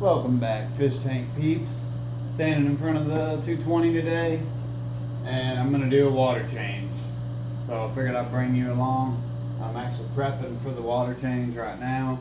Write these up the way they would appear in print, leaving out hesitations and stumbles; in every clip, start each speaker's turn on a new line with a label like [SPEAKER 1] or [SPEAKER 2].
[SPEAKER 1] Welcome back, fish tank peeps. Standing in front of the 220 today, and I'm gonna do a water change. So I figured I'd bring you along. I'm actually prepping for the water change right now,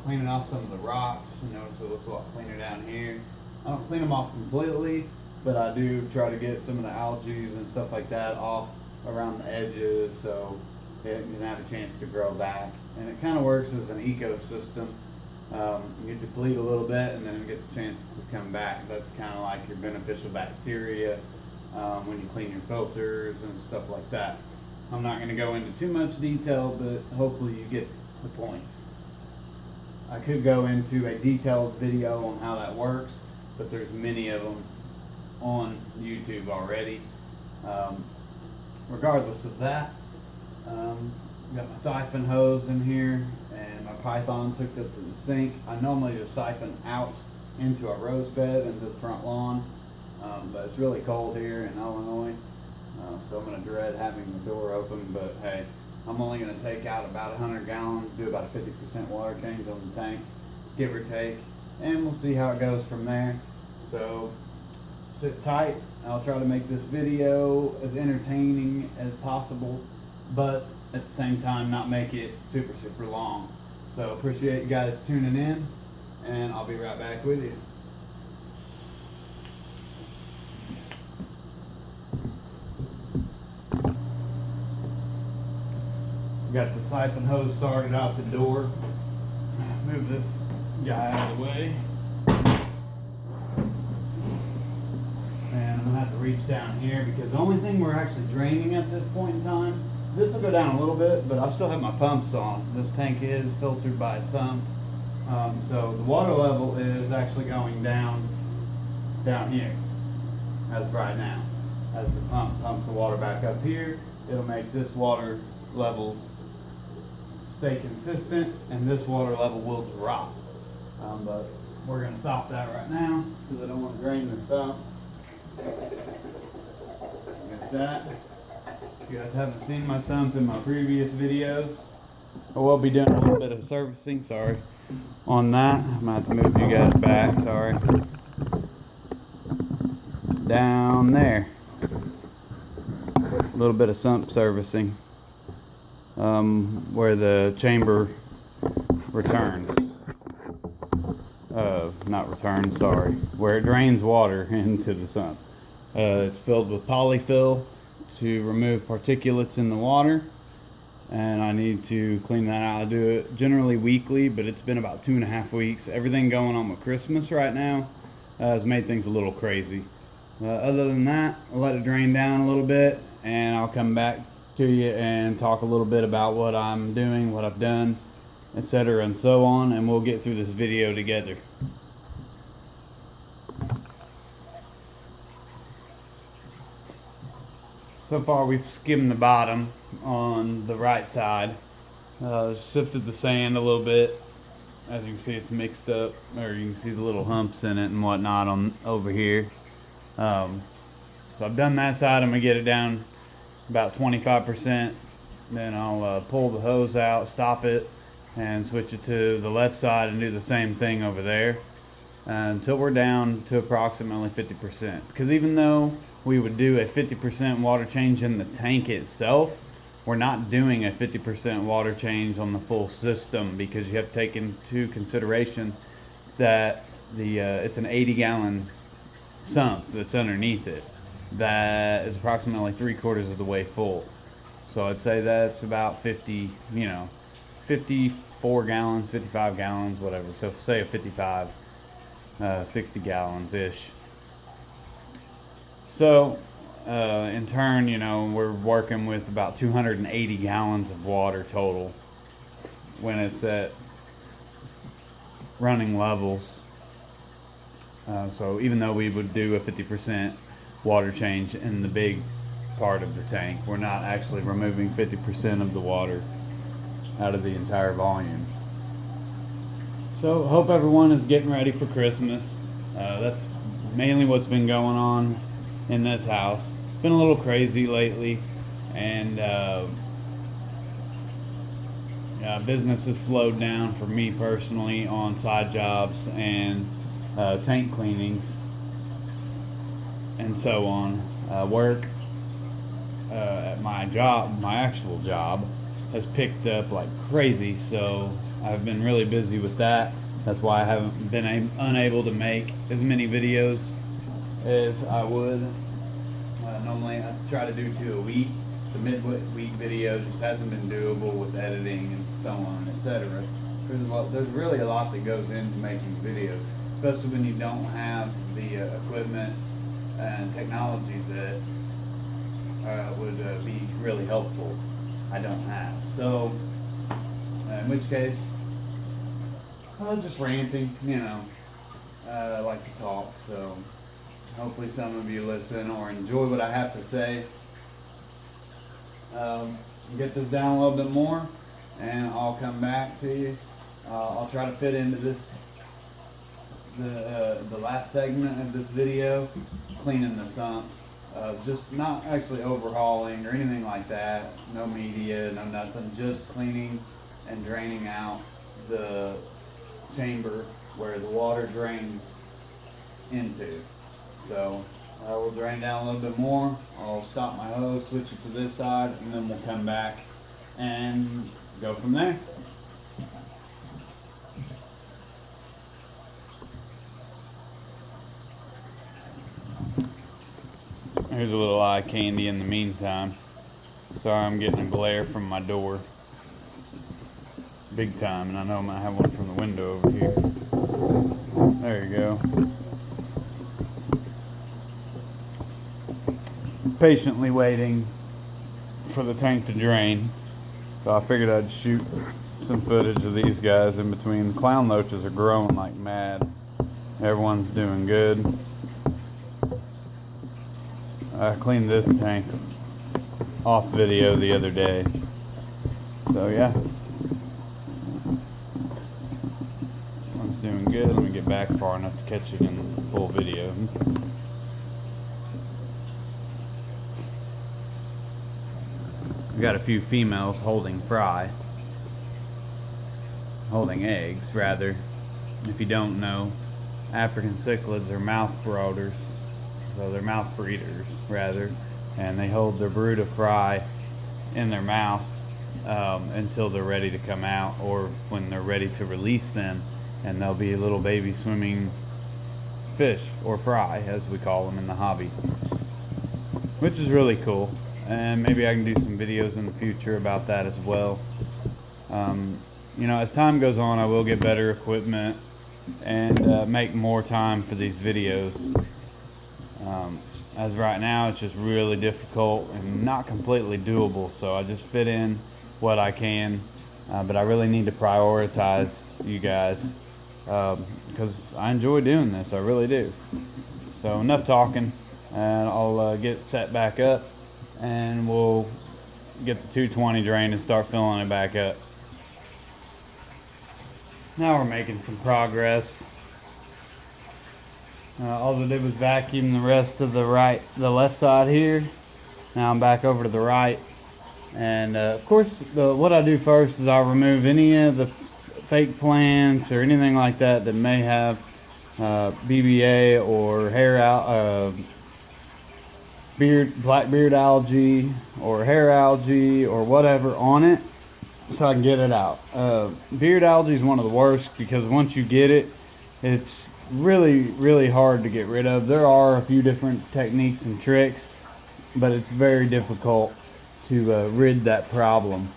[SPEAKER 1] cleaning off some of the rocks. Notice it looks a lot cleaner down here. I don't clean them off completely, but I do try to get some of the algae and stuff like that off around the edges so it can have a chance to grow back. And it kind of works as an ecosystem. You deplete a little bit and then it gets a chance to come back. That's kind of like your beneficial bacteria when you clean your filters and stuff like that. I'm not going to go into too much detail, but hopefully you get the point. I could go into a detailed video on how that works, but there's many of them on YouTube already. Regardless of that, got my siphon hose in here and my pythons hooked up to the sink. I normally just siphon out into a rose bed into the front lawn, but it's really cold here in Illinois, so I'm going to dread having the door open. But hey, I'm only going to take out about 100 gallons, do about a 50% water change on the tank, give or take, and we'll see how it goes from there. So sit tight. I'll try to make this video as entertaining as possible, but at the same time not make it super long. So appreciate you guys tuning in, and I'll be right back with you. Got the siphon hose started out the door. Move this guy out of the way. And I'm gonna have to reach down here because the only thing we're actually draining at this point in time, this will go down a little bit, but I still have my pumps on. This tank is filtered by Sump. So the water level is actually going down here as of right now. As the pump pumps the water back up here, it'll make this water level stay consistent and this water level will drop. But we're gonna stop that right now because I don't want to drain this up. Like that. If you guys haven't seen my sump in my previous videos, I will be doing a little bit of servicing, sorry, on that. I'm gonna have to move you guys back, sorry. Down there. A little bit of sump servicing. Where the chamber returns. Not returns, sorry. Where it drains water into the sump. It's filled with polyfill to remove particulates in the water, and I need to clean that out. I do it generally weekly, but it's been about 2.5 weeks. Everything going on with Christmas right now has made things a little crazy. Other than that, I'll let it drain down a little bit, and I'll come back to you and talk a little bit about what I'm doing, what I've done, etc. and so on, and we'll get through this video together. So far we've skimmed the bottom on the right side, sifted the sand a little bit. As you can see, it's mixed up, or you can see the little humps in it and whatnot on over here. So I've done that side. I'm gonna get it down about 25%. Then I'll pull the hose out, stop it, and switch it to the left side and do the same thing over there until we're down to approximately 50%. Because even though we would do a 50% water change in the tank itself, we're not doing a 50% water change on the full system, because you have to take into consideration that it's an 80-gallon sump that's underneath it that is approximately 3/4 of the way full. So I'd say that's about 54 gallons, 55 gallons, whatever. So say a 55, 60 gallons ish. So in turn, we're working with about 280 gallons of water total when it's at running levels. So even though we would do a 50% water change in the big part of the tank, we're not actually removing 50% of the water out of the entire volume. So hope everyone is getting ready for Christmas. That's mainly what's been going on in this house. Been a little crazy lately, and business has slowed down for me personally on side jobs, and tank cleanings and so on. Work at my job, my actual job, has picked up like crazy, so I've been really busy with that. That's why I haven't been unable to make as many videos as I would. Normally I try to do 2 a week. The midweek video just hasn't been doable with editing and so on, etc. There's really a lot that goes into making videos, especially when you don't have the equipment and technology that would be really helpful. I don't have. So, in which case, just ranting, you know. I like to talk, so hopefully some of you listen or enjoy what I have to say. Get this down a little bit more, and I'll come back to you. I'll try to fit into the last segment of this video, cleaning the sump. Just not actually overhauling or anything like that. No media, no nothing. Just cleaning and draining out the chamber where the water drains into. So I will drain down a little bit more. I'll stop my hose, switch it to this side, and then we'll come back and go from there. Here's a little eye candy in the meantime. Sorry, I'm getting a glare from my door. Big time, and I know I might have one from the window over here. There you go. Patiently waiting for the tank to drain. So I figured I'd shoot some footage of these guys in between. The clown loaches are growing like mad. Everyone's doing good. I cleaned this tank off video the other day. So yeah. One's doing good. Let me get back far enough to catch it in the full video. We got a few females holding eggs rather. If you don't know, African cichlids are mouth brooders. So they're mouth breeders rather, and they hold their brood of fry in their mouth until they're ready to come out, or when they're ready to release them, and they'll be little baby swimming fish, or fry as we call them in the hobby, which is really cool. And maybe I can do some videos in the future about that as well. You know, as time goes on, I will get better equipment and make more time for these videos. As right now, it's just really difficult and not completely doable, so I just fit in what I can, but I really need to prioritize you guys because I enjoy doing this. I really do. So enough talking, and I'll get set back up, and we'll get the 220 drain and start filling it back up. Now we're making some progress. All I did was vacuum the rest of the left side here. Now I'm back over to the right, and of course what I do first is I'll remove any of the fake plants or anything like that that may have BBA or black beard algae or hair algae or whatever on it, so I can get it out. Beard algae is one of the worst because once you get it, it's really hard to get rid of. There are a few different techniques and tricks, but it's very difficult to rid that problem.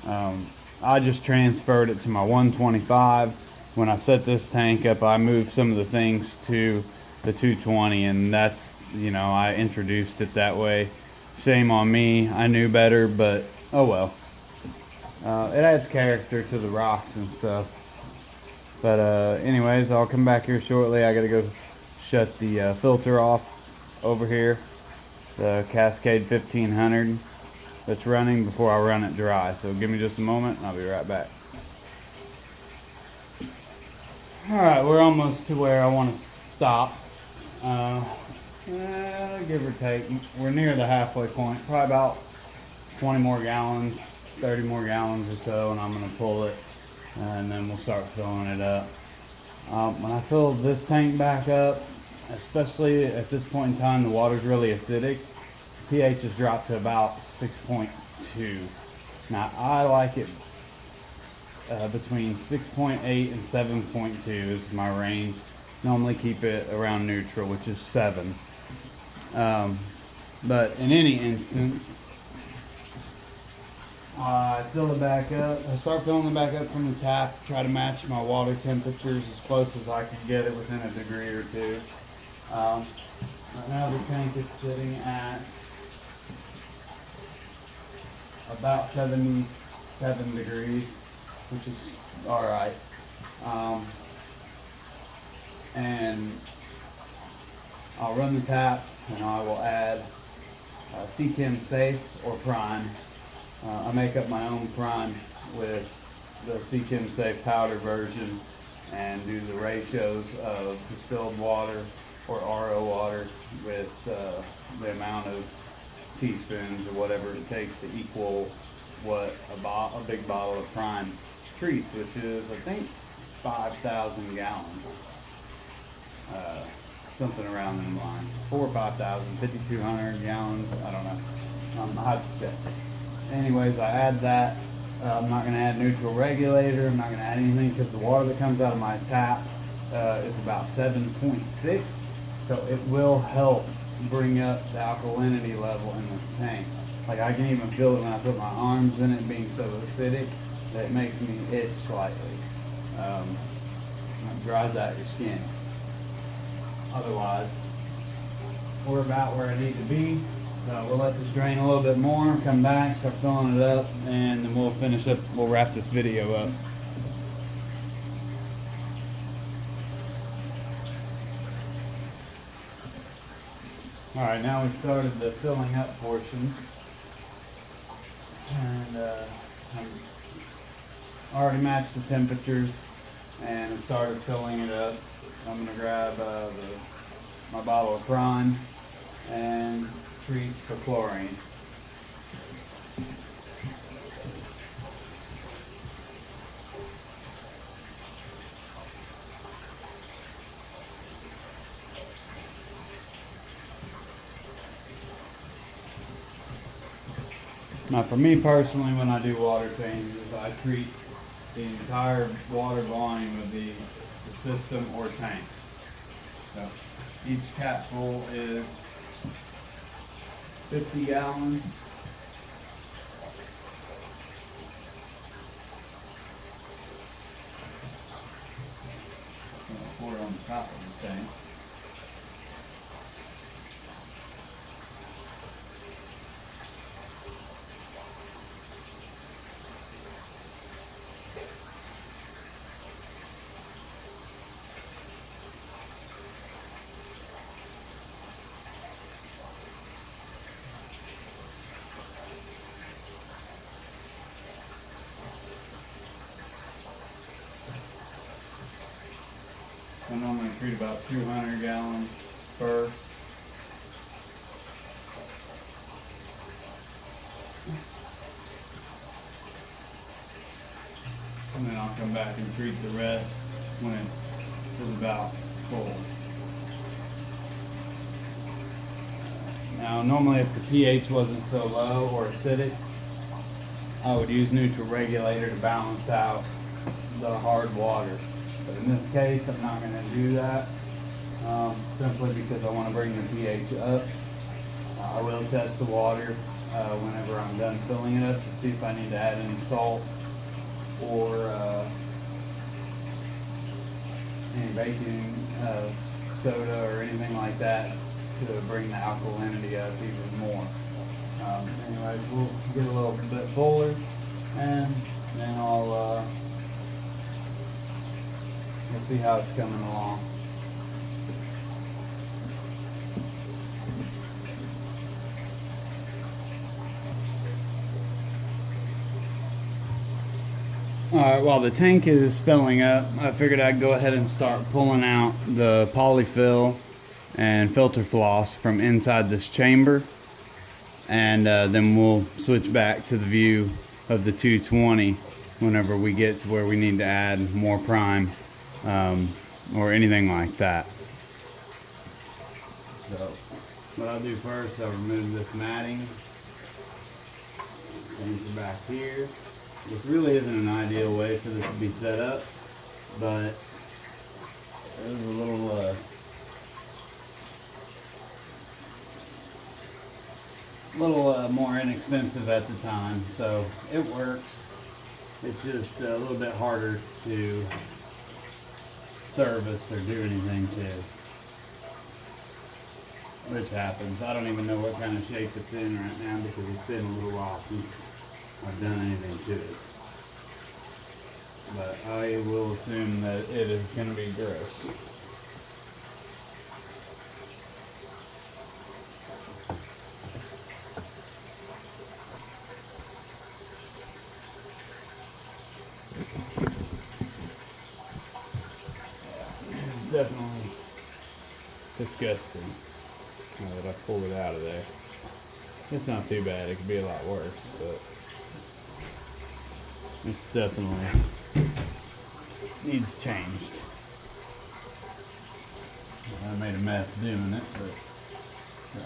[SPEAKER 1] I just transferred it to my 125. When I set this tank up, I moved some of the things to the 220, and that's, you know, I introduced it that way. Shame on me. I knew better, but oh well. It adds character to the rocks and stuff. But anyways, I'll come back here shortly. I gotta go shut the filter off over here, the Cascade 1500 that's running, before I run it dry. So give me just a moment and I'll be right back. Alright, we're almost to where I want to stop. Give or take, we're near the halfway point. Probably about 20 more gallons, 30 more gallons or so, and I'm gonna pull it, and then we'll start filling it up. When I fill this tank back up, especially at this point in time, the water's really acidic. pH has dropped to about 6.2. Now I like it between 6.8 and 7.2 is my range. Normally keep it around neutral, which is 7. But in any instance, I fill it back up. I start filling it back up from the tap. Try to match my water temperatures as close as I can get it within a degree or two. Right now the tank is sitting at about 77 degrees, which is alright. And I'll run the tap and I will add Cichlid Safe or Prime. I make up my own prime with the Cichlid Safe powder version and do the ratios of distilled water or RO water with the amount of teaspoons or whatever it takes to equal what a big bottle of prime treats, which is I think 5,000 gallons. Something around them lines. 4 or 5,000, 5,200 gallons, I don't know. I have to check. Anyways, I add that. I'm not going to add neutral regulator. I'm not going to add anything because the water that comes out of my tap is about 7.6. So it will help bring up the alkalinity level in this tank. Like I can even feel it when I put my arms in it being so acidic that it makes me itch slightly. It dries out your skin. Otherwise, we're about where I need to be. So we'll let this drain a little bit more, come back, start filling it up, and then we'll finish up, we'll wrap this video up. Alright, now we've started the filling up portion. And I already matched the temperatures and I've started filling it up. I'm going to grab my bottle of prime and treat for chlorine. Now for me personally, when I do water changes, I treat the entire water volume of the system or tank. So each capful is 50 gallons. I'll pour it on the top of the tank. I normally treat about 200 gallons first. And then I'll come back and treat the rest when it is about full. Now normally if the pH wasn't so low or acidic, I would use neutral regulator to balance out the hard water. But in this case, I'm not going to do that, simply because I want to bring the pH up. I will test the water whenever I'm done filling it up to see if I need to add any salt or any baking soda or anything like that to bring the alkalinity up even more. Anyways, we'll get a little bit fuller and then we'll see how it's coming along. Alright, while the tank is filling up, I figured I'd go ahead and start pulling out the polyfill and filter floss from inside this chamber, and then we'll switch back to the view of the 220 whenever we get to where we need to add more prime. or anything like that. So what I'll do first, I'll remove this matting, change it back here. This really isn't an ideal way for this to be set up, but it was a little more inexpensive at the time, so it works. It's just a little bit harder to service or do anything to, which happens. I don't even know what kind of shape it's in right now because it's been a little while since I've done anything to it. But I will assume that it is going to be gross. It's definitely disgusting now that I pulled it out of there. It's not too bad, it could be a lot worse, but it's definitely needs changed. I made a mess doing it, but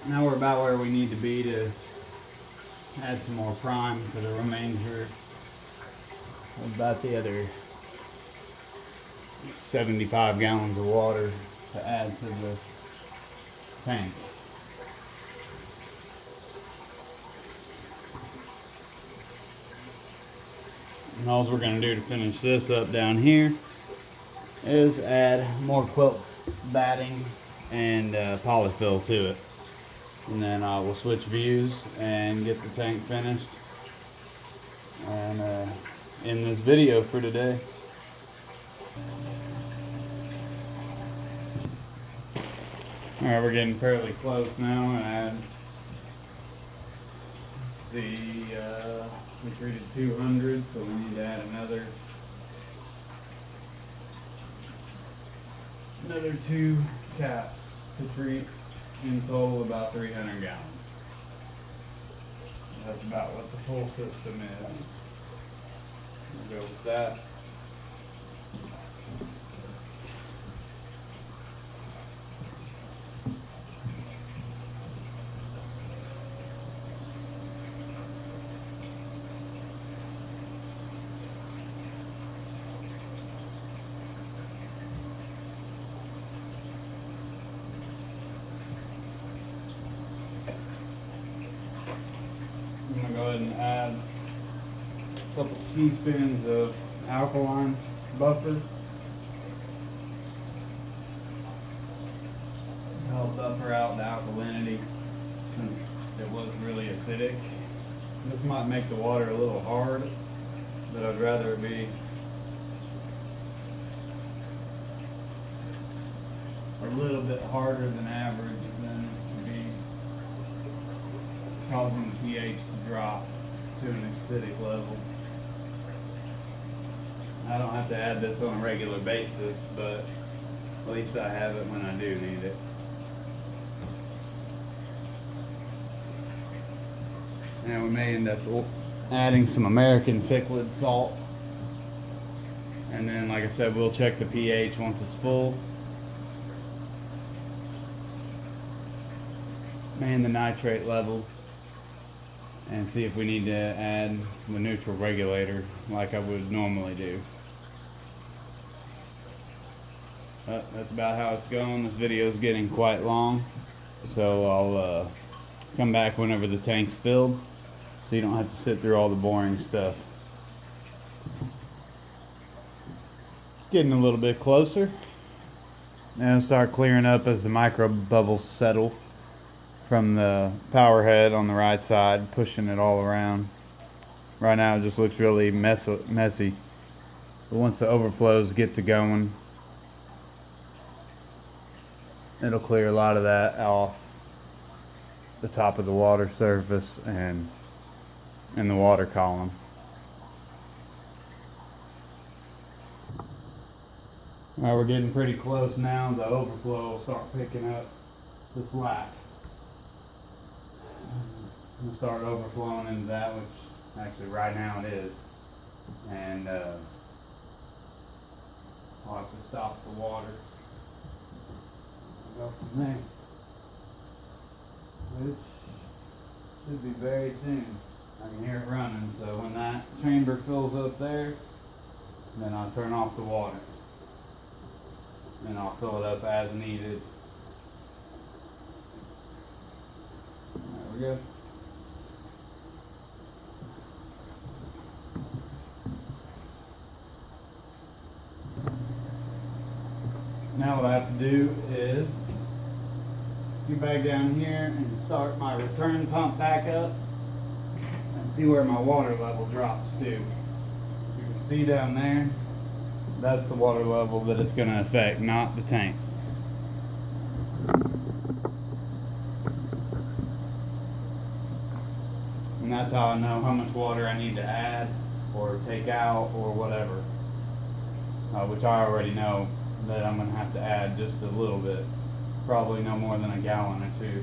[SPEAKER 1] now we're about where we need to be to add some more prime for the remainder. About the other 75 gallons of water to add to the tank. And all we're going to do to finish this up down here is add more quilt batting and polyfill to it. And then we'll switch views and get the tank finished. And end this video for today. Alright, we're getting fairly close now, and let's see, we treated 200, so we need to add another 2 caps to treat, in total about 300 gallons. That's about what the full system is. We'll go with that. I'm going to go ahead and add a couple teaspoons of alkaline buffer. Help buffer out the alkalinity since it was really acidic. This might make the water a little hard, but I'd rather it be a little bit harder than average than to be causing the pH to drop to an acidic level. I don't have to add this on a regular basis, but at least I have it when I do need it. And we may end up adding some American Cichlid salt. And then, like I said, we'll check the pH once it's full. And the nitrate level. And see if we need to add the neutral regulator like I would normally do. But that's about how it's going. This video is getting quite long, so I'll come back whenever the tank's filled, so you don't have to sit through all the boring stuff. It's getting a little bit closer. Now it'll start clearing up as the micro bubbles settle from the power head on the right side, pushing it all around. Right now it just looks really messy. But once the overflows get to going, it'll clear a lot of that off the top of the water surface and in the water column. Alright, we're getting pretty close now. The overflow will start picking up the slack. We'll start overflowing into that, which actually right now it is. And to stop the water. I'll go from there, which should be very soon. I can hear it running, so when that chamber fills up there, then I'll turn off the water. And I'll fill it up as needed. There we go. Now what I have to do is get back down here and start my return pump back up and see where my water level drops to. You can see down there, that's the water level that it's going to affect, not the tank. And that's how I know how much water I need to add or take out or whatever, which I already know that I'm going to have to add just a little bit, probably no more than a gallon or two.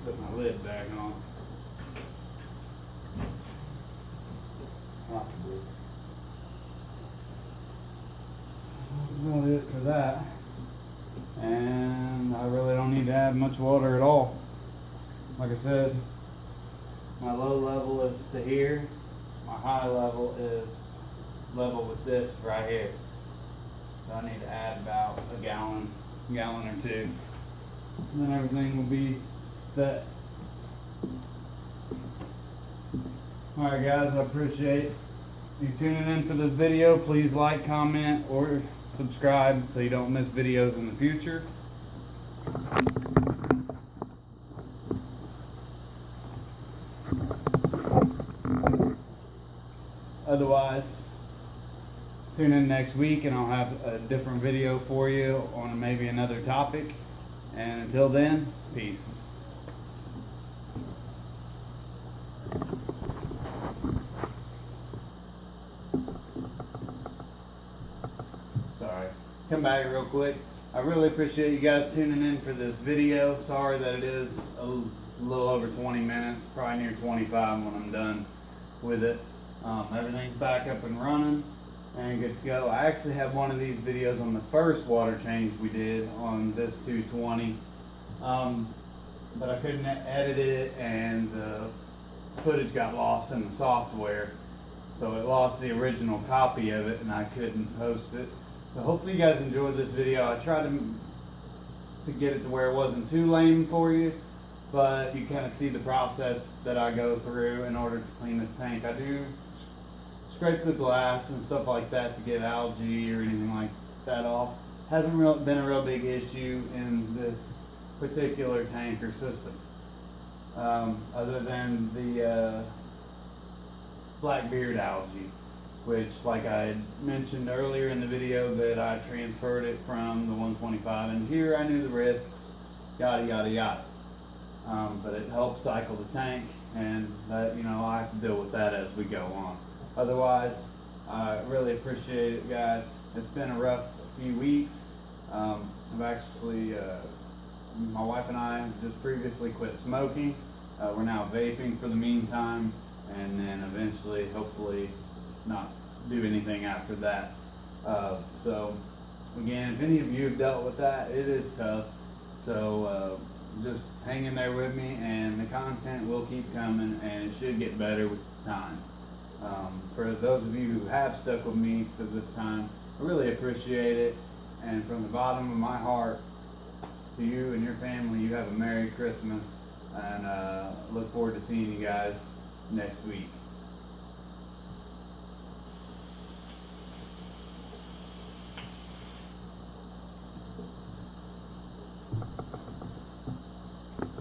[SPEAKER 1] Put my lid back on. Possibly. That's about it for that. And I really don't need to add much water at all. Like I said, my low level is to here. My high level is level with this right here. So I need to add about a gallon or two. And then everything will be set. Alright guys, I appreciate you tuning in for this video. Please like, comment, or subscribe so you don't miss videos in the future. Otherwise, tune in next week and I'll have a different video for you on maybe another topic. And until then, peace. Sorry, come back real quick. I really appreciate you guys tuning in for this video. Sorry that it is a little over 20 minutes, probably near 25 when I'm done with it. Everything's back up and running and good to go. I actually have one of these videos on the first water change we did on this 220, but I couldn't edit it and the footage got lost in the software, so it lost the original copy of it and I couldn't post it. So hopefully you guys enjoyed this video. I tried to get it to where it wasn't too lame for you, but you kind of see the process that I go through in order to clean this tank. I do scrape the glass and stuff like that to get algae or anything like that off. Hasn't been a real big issue in this particular tank or system, other than the blackbeard algae, which, like I mentioned earlier in the video, that I transferred it from the 125, and here I knew the risks, yada yada yada. But it helped cycle the tank, and that, you know, I have to deal with that as we go on. Otherwise, I really appreciate it, guys. It's been a rough few weeks. I've actually, my wife and I just previously quit smoking. We're now vaping for the meantime, and then eventually, hopefully, not do anything after that. So, again, if any of you have dealt with that, it is tough. So, just hang in there with me, and the content will keep coming, and it should get better with time. For those of you who have stuck with me for this time, I really appreciate it, and from the bottom of my heart to you and your family, you have a Merry Christmas, and look forward to seeing you guys next week.